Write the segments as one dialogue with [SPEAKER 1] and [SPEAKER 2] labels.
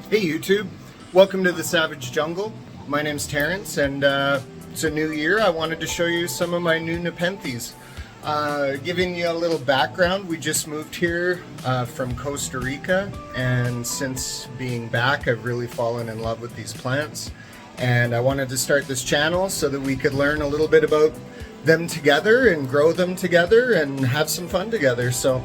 [SPEAKER 1] Hey YouTube, welcome to the Savage Jungle. My name's Terrence and it's a new year. I wanted to show you some of my new Nepenthes. Giving you a little background, we just moved here from Costa Rica, and since being back I've really fallen in love with these plants, and I wanted to start this channel so that we could learn a little bit about them together and grow them together and have some fun together. So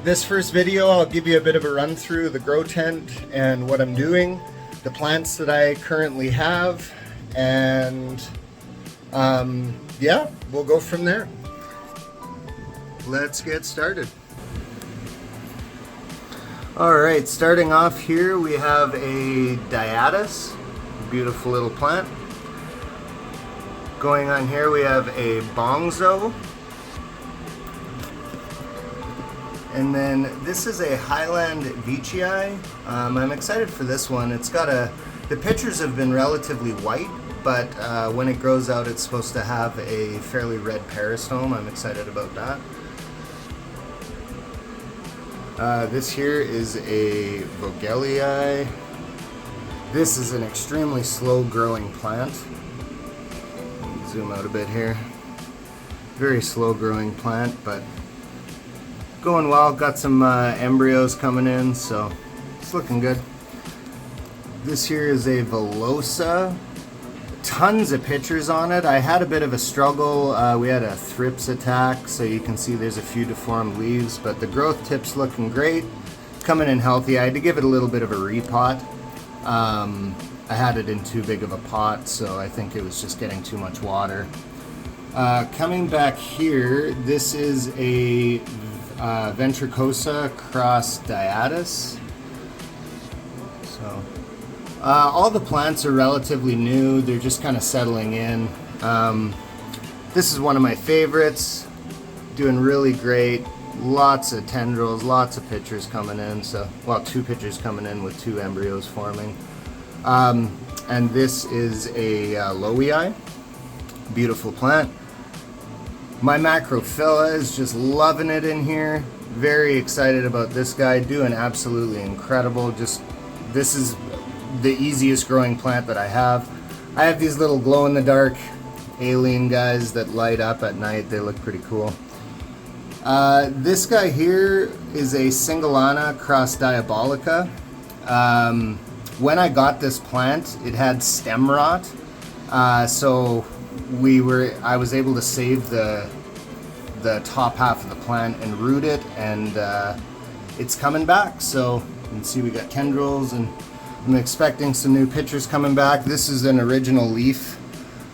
[SPEAKER 1] this first video, I'll give you a bit of a run through the grow tent and what I'm doing, the plants that I currently have, and yeah, we'll go from there. Let's get started. Alright, starting off here we have a Diatus, beautiful little plant. Going on here we have a Bongzo. And then this is a Highland Veitchii. I'm excited for this one. It's got the pictures have been relatively white, but when it grows out it's supposed to have a fairly red peristome. I'm excited about that. This here is a Vogelii. This is an extremely slow growing plant. Zoom out a bit here. Very slow growing plant, but going well. Got some embryos coming in, so it's looking good. This here is a Velosa. Tons of pictures on it. I had a bit of a struggle. We had a thrips attack, so you can see there's a few deformed leaves, but the growth tip's looking great, coming in healthy. I had to give it a little bit of a repot. I had it in too big of a pot, so I think it was just getting too much water. Coming back here, this is a Ventricosa cross Diatus. So all the plants are relatively new. They're just kind of settling in. This is one of my favorites. Doing really great. Lots of tendrils, lots of pictures coming in. So, well, 2 pictures coming in with 2 embryos forming. And this is a Lowii. Beautiful plant. My Macrophylla is just loving it in here. Very excited about this guy. Doing absolutely incredible. Just, this is the easiest growing plant that I have. I have these little glow-in-the-dark alien guys that light up at night. They look pretty cool. This guy here is a Singolana cross Diabolica. When I got this plant, it had stem rot, so I was able to save the top half of the plant and root it, and it's coming back. So you can see we got tendrils, and I'm expecting some new pictures coming back. This is an original leaf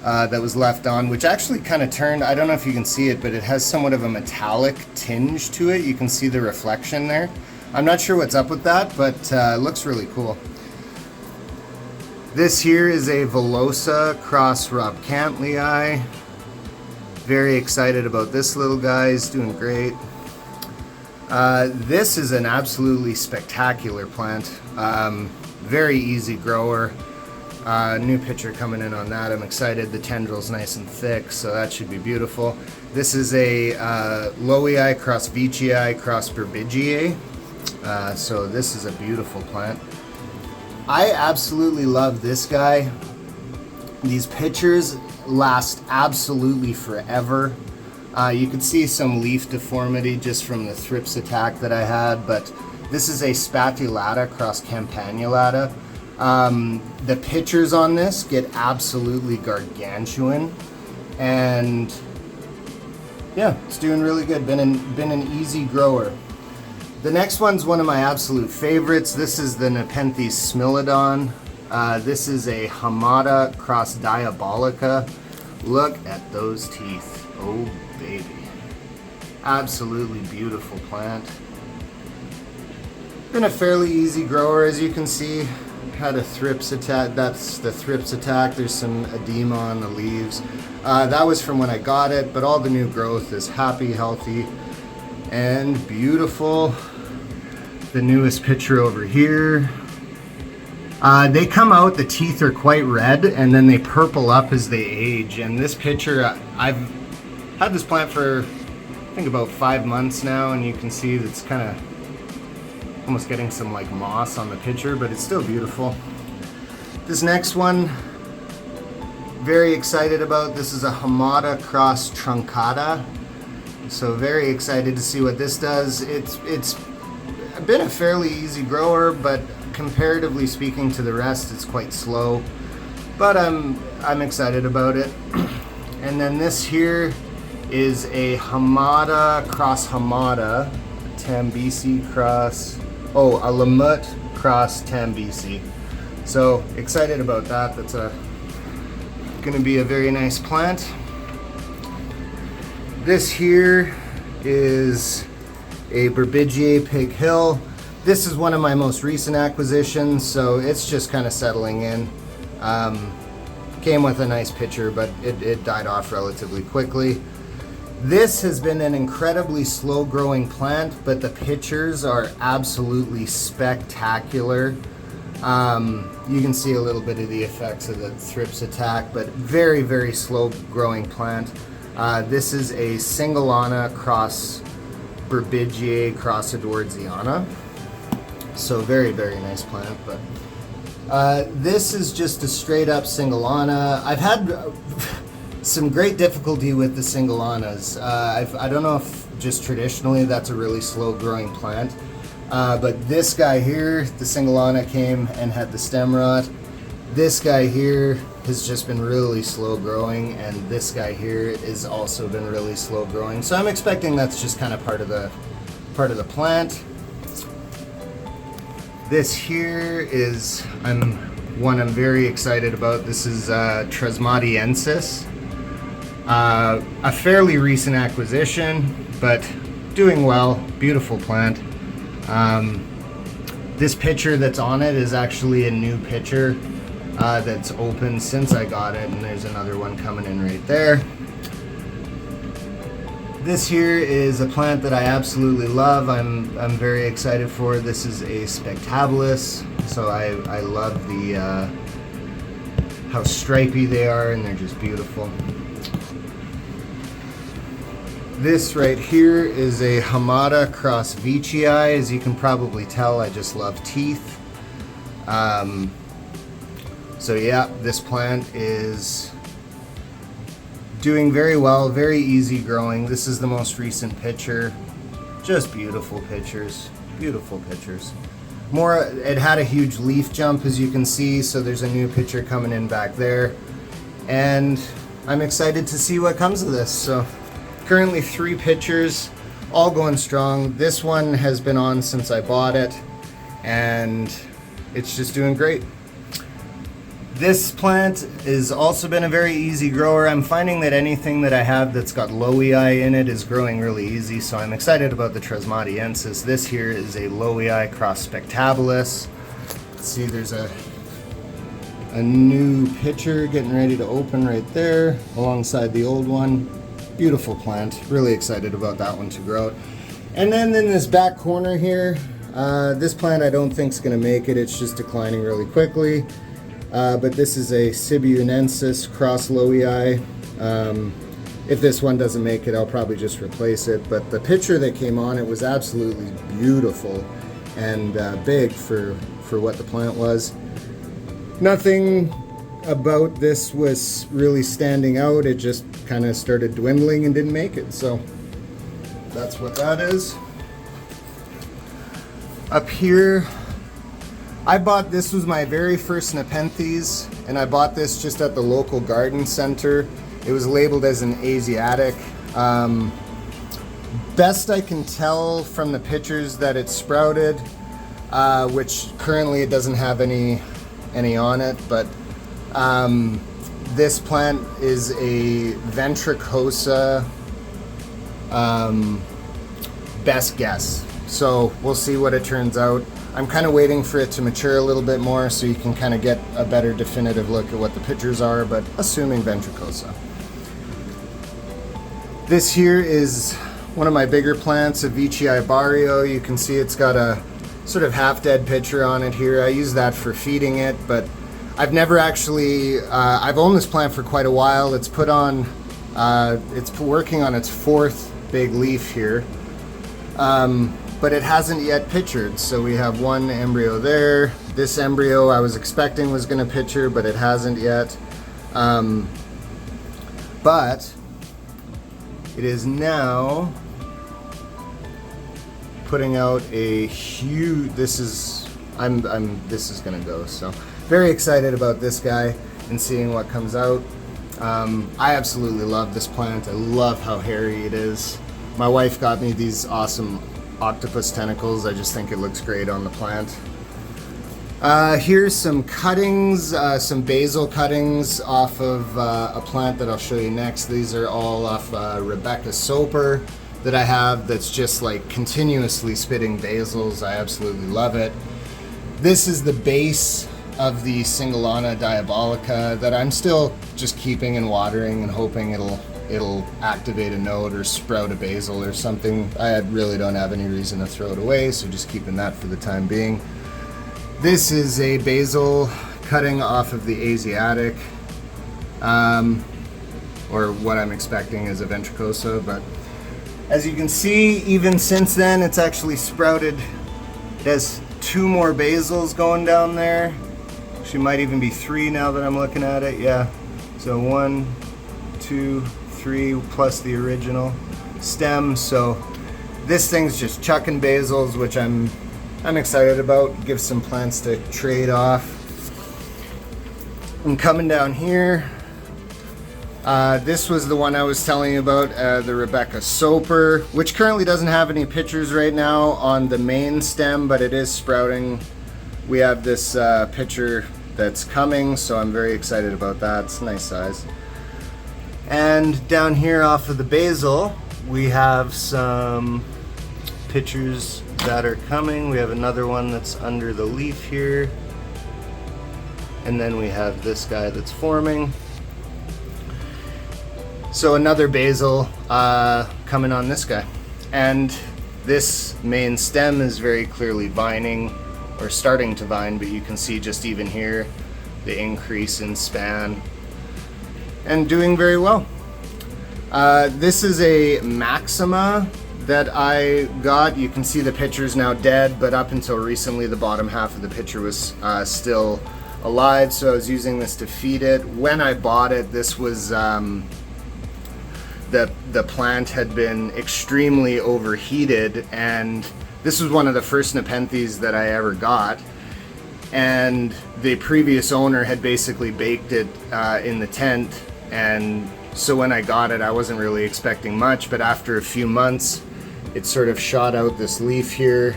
[SPEAKER 1] that was left on, which actually kind of turned, I don't know if you can see it, but it has somewhat of a metallic tinge to it. You can see the reflection there. I'm not sure what's up with that, but it looks really cool. This here is a Velosa cross Robcantlii. Very excited about this little guy. He's doing great. This is an absolutely spectacular plant. Very easy grower. New picture coming in on that. I'm excited. The tendril's nice and thick, so that should be beautiful. This is a Lowii cross Veitchii cross Burbigiae. So this is a beautiful plant. I absolutely love this guy. These pictures last absolutely forever. You can see some leaf deformity just from the thrips attack that I had, but this is a Spatulata cross Campanulata. The pictures on this get absolutely gargantuan, and yeah, it's doing really good. Been an easy grower. The next one's one of my absolute favorites. This is the Nepenthes Smilodon. This is a Hamada cross Diabolica. Look at those teeth. Oh baby. Absolutely beautiful plant. Been a fairly easy grower, as you can see. Had a thrips attack. That's the thrips attack. There's some edema on the leaves. That was from when I got it, but all the new growth is happy, healthy, and beautiful. The newest picture over here. They come out, the teeth are quite red, and then they purple up as they age. And this picture, I've had this plant for I think about 5 months now, and you can see it's kind of almost getting some like moss on the picture, but it's still beautiful. This next one, very excited about. This is a Hamada cross truncata. So very excited to see what this does. It's been a fairly easy grower, but comparatively speaking to the rest, it's quite slow. But I'm excited about it. And then this here is a Hamada cross Hamada, Tambisi cross, a Lamut cross Tambisi. So excited about that. That's going to be a very nice plant. This here is a Berbigier Pig Hill. This is one of my most recent acquisitions, so it's just kind of settling in. Came with a nice picture, but it died off relatively quickly. This has been an incredibly slow growing plant, but the pictures are absolutely spectacular. You can see a little bit of the effects of the thrips attack, but very, very slow growing plant. This is a Singolana cross Berbigier cross Edwardsiana. So very, very nice plant. But this is just a straight up Singolana. I've had some great difficulty with the Singolanas. I don't know if just traditionally that's a really slow growing plant. But this guy here, the Singolana came and had the stem rot. This guy here has just been really slow growing, and this guy here has also been really slow growing. So I'm expecting that's just kind of part of the plant. This here is one I'm very excited about. This is Trismatiensis. A fairly recent acquisition, but doing well. Beautiful plant. This picture that's on it is actually a new picture that's open since I got it, and there's another one coming in right there. This here is a plant that I absolutely love. I'm very excited for. This is a Spectabilis, so I love the how stripy they are, and they're just beautiful. This right here is a Hamada cross Vicii. As you can probably tell, I just love teeth. So yeah, this plant is doing very well, very easy growing. This is the most recent picture. Just beautiful pictures, beautiful pictures. It had a huge leaf jump, as you can see, so there's a new picture coming in back there. And I'm excited to see what comes of this. So currently 3 pictures, all going strong. This one has been on since I bought it, and it's just doing great. This plant has also been a very easy grower. I'm finding that anything that I have that's got Lowii in it is growing really easy, so I'm excited about the Trismatiensis. This here is a Lowii cross Spectabilis. Let's see, there's a new picture getting ready to open right there alongside the old one. Beautiful plant. Really excited about that one to grow. And then in this back corner here, this plant I don't think is going to make it. It's just declining really quickly. But this is a Sibiunensis cross Lowii. If this one doesn't make it, I'll probably just replace it. But the picture that came on it was absolutely beautiful and big for what the plant was. Nothing about this was really standing out. It just kind of started dwindling and didn't make it. So that's what that is. Up here, this was my very first Nepenthes, and I bought this just at the local garden center. It was labeled as an Asiatic. Best I can tell from the pictures that it sprouted, which currently it doesn't have any on it, but this plant is a Ventricosa, best guess. So we'll see what it turns out. I'm kind of waiting for it to mature a little bit more so you can kind of get a better definitive look at what the pictures are, but assuming Ventricosa. This here is one of my bigger plants, a Vicii Barrio. You can see it's got a sort of half-dead picture on it here. I use that for feeding it, but I've never actually, I've owned this plant for quite a while. It's put on, it's working on its 4th big leaf here. but it hasn't yet pictured. So we have one embryo there. This embryo I was expecting was going to picture, but it hasn't yet. But it is now putting out a huge, this is gonna go. So very excited about this guy and seeing what comes out. I absolutely love this plant. I love how hairy it is. My wife got me these awesome octopus tentacles. I just think it looks great on the plant. Here's some cuttings, some basil cuttings off of a plant that I'll show you next. These are all off Rebecca Soper that I have that's just like continuously spitting basils. I absolutely love it. This is the base of the Singulana diabolica that I'm still just keeping and watering and hoping it'll activate a node or sprout a basil or something. I really don't have any reason to throw it away, so just keeping that for the time being. This is a basil cutting off of the Asiatic, or what I'm expecting is a ventricosa, but as you can see, even since then, it's actually sprouted. It has 2 more basils going down there. She might even be 3 now that I'm looking at it. Yeah, so 1, 2, 3 plus the original stem. So this thing's just chucking basils, which I'm excited about. Give some plants to trade off. I'm coming down here. This was the one I was telling you about, the Rebecca Soper, which currently doesn't have any pictures right now on the main stem, but it is sprouting. We have this picture that's coming, so I'm very excited about that. It's a nice size. And down here off of the basil, we have some pictures that are coming. We have another one that's under the leaf here. And then we have this guy that's forming. So another basil coming on this guy. And this main stem is very clearly vining, or starting to vine, but you can see just even here the increase in span and doing very well. This is a Maxima that I got. You can see the picture's now dead, but up until recently the bottom half of the picture was still alive, so I was using this to feed it. When I bought it, this was the plant had been extremely overheated, and this was one of the first Nepenthes that I ever got, and the previous owner had basically baked it in the tent, and so when I got it I wasn't really expecting much, but after a few months it sort of shot out this leaf here.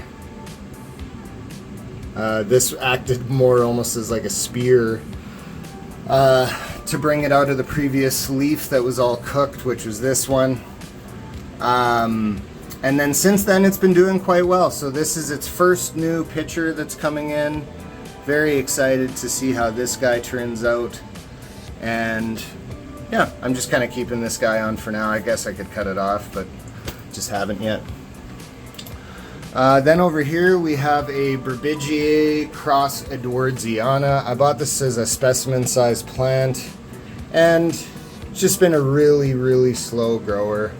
[SPEAKER 1] This acted more almost as like a spear to bring it out of the previous leaf that was all cooked, which was this one. And then since then it's been doing quite well. So this is its first new picture that's coming in. Very excited to see how this guy turns out. And yeah, I'm just kind of keeping this guy on for now. I guess I could cut it off, but just haven't yet. Then over here we have a Burbigiae cross Edwardsiana. I bought this as a specimen sized plant, and it's just been a really slow grower.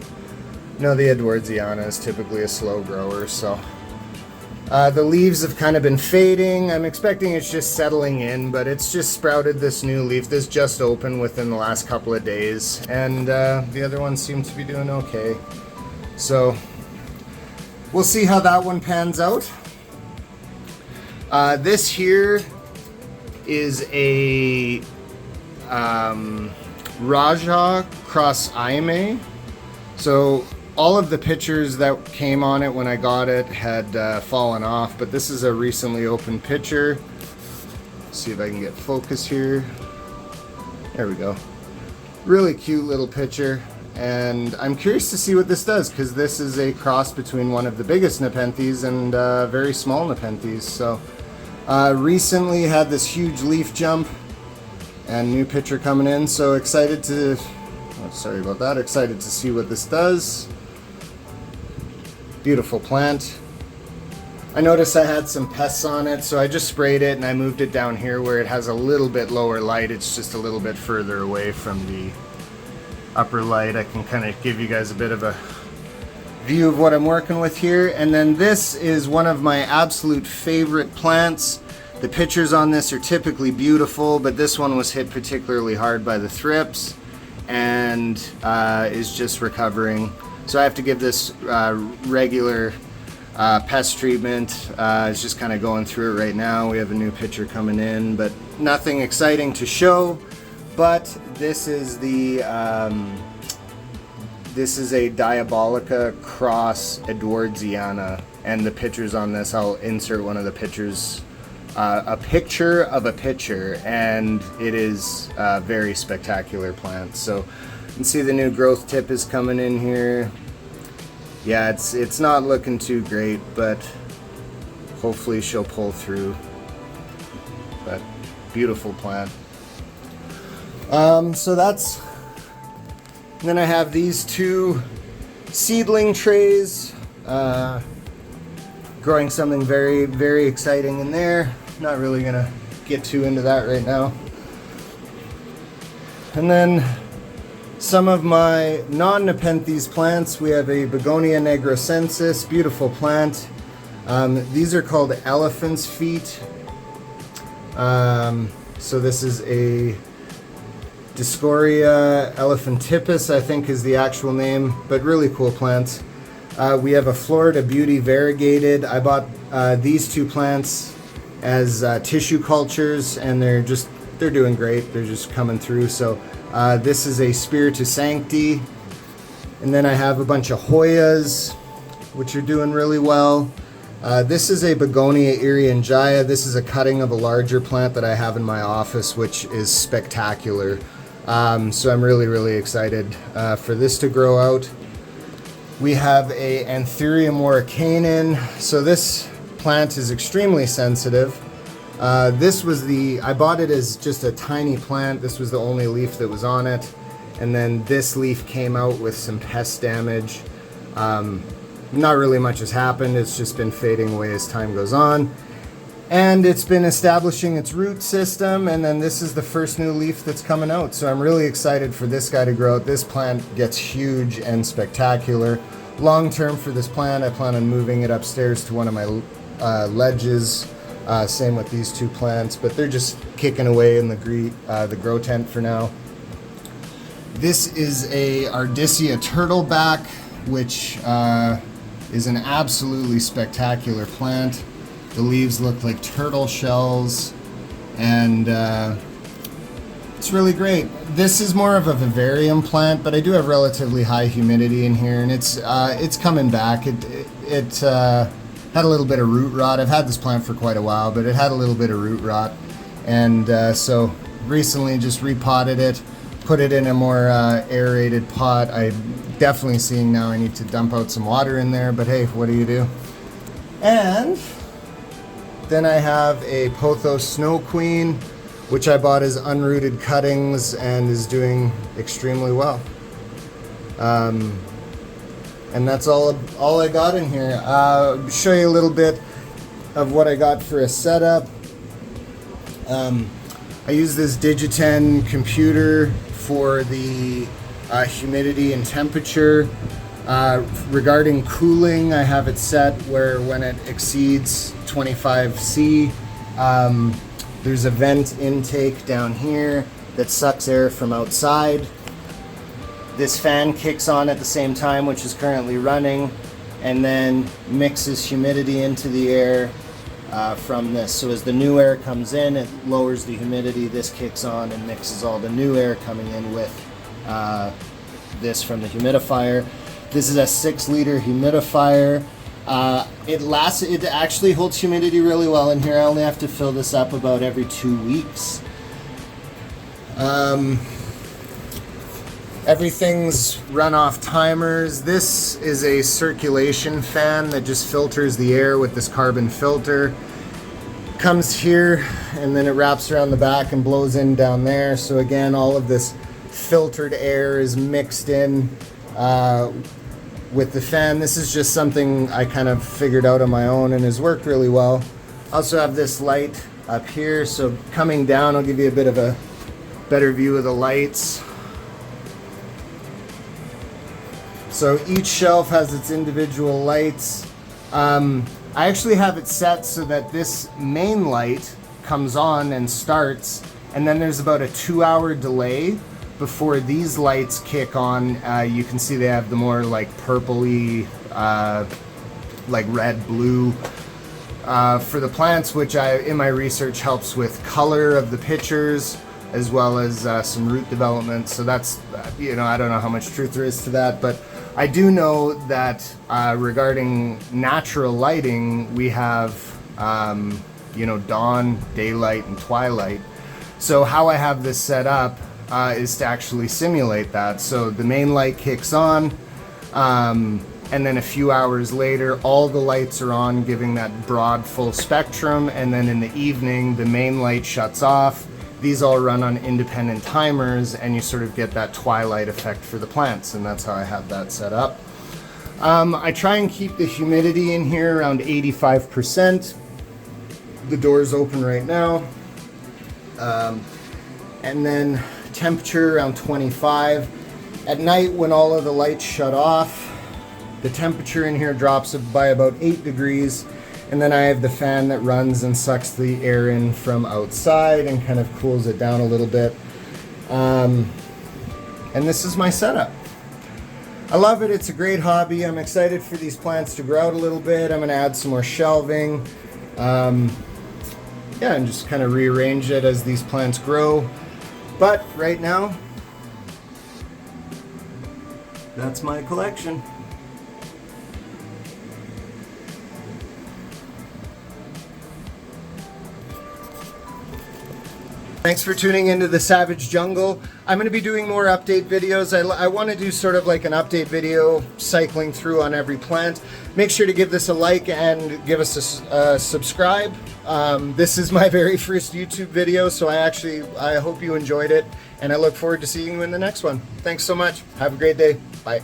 [SPEAKER 1] You know, the Edwardsiana is typically a slow grower, so the leaves have kind of been fading. I'm expecting it's just settling in, but it's just sprouted this new leaf. This just opened within the last couple of days, and the other ones seem to be doing okay. So we'll see how that one pans out. This here is a Raja cross Aime. So all of the pictures that came on it when I got it had fallen off, but this is a recently opened picture. Let's see if I can get focus here. There we go. Really cute little picture. And I'm curious to see what this does, because this is a cross between one of the biggest Nepenthes and very small Nepenthes. So recently had this huge leaf jump and new picture coming in. So excited to, oh, sorry about that, excited to see what this does. Beautiful plant. I noticed I had some pests on it, so I just sprayed it and I moved it down here where it has a little bit lower light. It's just a little bit further away from the upper light. I can kind of give you guys a bit of a view of what I'm working with here. And then this is one of my absolute favorite plants. The pictures on this are typically beautiful, but this one was hit particularly hard by the thrips and is just recovering. So I have to give this regular pest treatment. It's just kind of going through it right now. We have a new picture coming in, but nothing exciting to show. But this is the this is a Diabolica cross Edwardsiana, and the pictures on this, I'll insert one of the pictures, a picture of a picture, and it is a very spectacular plant. So you can see the new growth tip is coming in here. Yeah, it's not looking too great, but hopefully she'll pull through. But beautiful plant. So that's, then I have these two seedling trays, growing something very, very exciting in there. Not really gonna get too into that right now. And then some of my non-Nepenthes plants. We have a Begonia negrosensis, beautiful plant. These are called elephant's feet. So this is a Discoria elephantippus, I think is the actual name, but really cool plants. We have a Florida Beauty variegated. I bought these two plants as tissue cultures, and they're doing great. They're just coming through. So this is a Spiritus Sancti, and then I have a bunch of Hoyas, which are doing really well. This is a Begonia iriangea. This is a cutting of a larger plant that I have in my office, which is spectacular. So I'm really, really excited for this to grow out. We have a Anthurium oricanum. So this plant is extremely sensitive. I bought it as just a tiny plant. This was the only leaf that was on it. And then this leaf came out with some pest damage. Not really much has happened. It's just been fading away as time goes on. And it's been establishing its root system, and then this is the first new leaf that's coming out. So I'm really excited for this guy to grow out. This plant gets huge and spectacular. Long term for this plant, I plan on moving it upstairs to one of my ledges. Same with these two plants, but they're just kicking away in the grow tent for now. This is a Ardisia turtleback, which is an absolutely spectacular plant. The leaves look like turtle shells, and it's really great. This is more of a vivarium plant, but I do have relatively high humidity in here, and it's coming back. It had a little bit of root rot. I've had this plant for quite a while, but it had a little bit of root rot, and so recently just repotted it, put it in a more aerated pot. I'm definitely seeing now I need to dump out some water in there, but hey, what do you do? And then I have a Pothos Snow Queen, which I bought as unrooted cuttings and is doing extremely well. And that's all I got in here. Show you a little bit of what I got for a setup. I use this Digiten computer for the humidity and temperature. Regarding cooling, I have it set where when it exceeds 25°C, there's a vent intake down here that sucks air from outside. This fan kicks on at the same time, which is currently running, and then mixes humidity into the air from this. So as the new air comes in, it lowers the humidity. This kicks on and mixes all the new air coming in with this from the humidifier. This is a 6-liter humidifier. It actually holds humidity really well in here. I only have to fill this up about every 2 weeks. Everything's run off timers. This is a circulation fan that just filters the air with this carbon filter. Comes here and then it wraps around the back and blows in down there. So again, all of this filtered air is mixed in with the fan. This is just something I kind of figured out on my own and has worked really well. Also have this light up here, so coming down I'll give you a bit of a better view of the lights. So each shelf has its individual lights. I actually have it set so that this main light comes on and starts, and then there's about a 2-hour delay before these lights kick on. You can see they have the more like purpley, like red, blue for the plants, which in my research helps with color of the pictures as well as some root development. So that's, I don't know how much truth there is to that, but I do know that regarding natural lighting, we have, dawn, daylight, and twilight. So how I have this set up is to actually simulate that. So the main light kicks on, and then a few hours later, all the lights are on, giving that broad full spectrum. And then in the evening, the main light shuts off. These all run on independent timers, and you sort of get that twilight effect for the plants, and that's how I have that set up. I try and keep the humidity in here around 85%. The door's open right now. And then temperature around 25. At night, when all of the lights shut off, the temperature in here drops by about 8 degrees. And then I have the fan that runs and sucks the air in from outside and kind of cools it down a little bit. And this is my setup. I love it. It's a great hobby. I'm excited for these plants to grow out a little bit. I'm going to add some more shelving. And just kind of rearrange it as these plants grow. But right now, that's my collection. Thanks for tuning into the Savage Jungle. I'm going to be doing more update videos. I want to do sort of like an update video cycling through on every plant. Make sure to give this a like and give us a subscribe. This is my very first YouTube video, so I hope you enjoyed it, and I look forward to seeing you in the next one. Thanks so much. Have a great day. Bye.